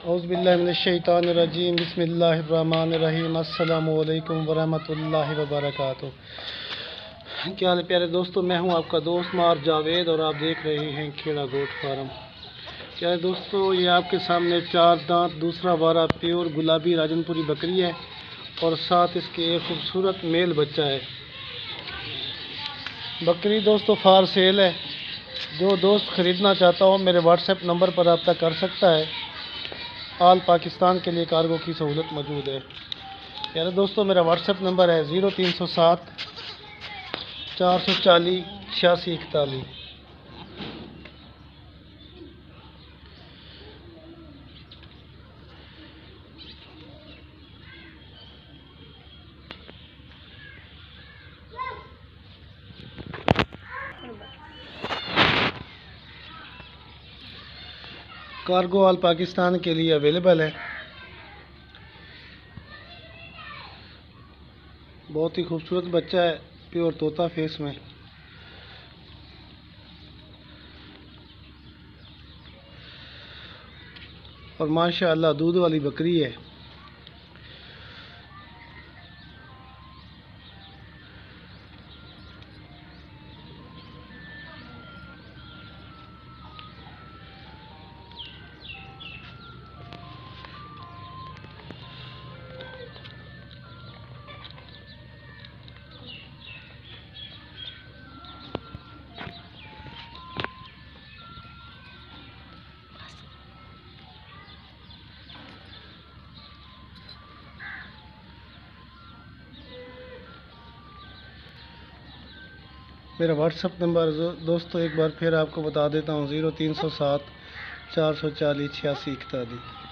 औज़ुबिल्लाहिमिनश्शैतानिर्रजीम बिस्मिल्लाहिर्रहमानिर्रहीम अस्सलामु अलैकुम वरहमतुल्लाहि वबरकातुहू। क्या हाल है प्यारे दोस्तों, मैं हूं आपका दोस्त मार जावेद और आप देख रहे हैं खेड़ा गोट फार्म। क्या है दोस्तों, ये आपके सामने 4 दांत दूसरा वारा प्योर गुलाबी राजनपुरी बकरी है और साथ इसके एक खूबसूरत मेल बच्चा है। बकरी दोस्तों फार सेल है। जो दोस्त ख़रीदना चाहता हो मेरे व्हाट्सएप नंबर पर रब्ता कर सकता है। आल पाकिस्तान के लिए कार्गो की सहूलत मौजूद है। यार दोस्तों, मेरा व्हाट्सएप नंबर है 0307 440 8641। कार्गो आल पाकिस्तान के लिए अवेलेबल है। बहुत ही खूबसूरत बच्चा है, प्योर तोता फेस में। और माशाअल्लाह दूध वाली बकरी है। मेरा व्हाट्सएप नंबर दोस्तों एक बार फिर आपको बता देता हूँ 0307 440 8641।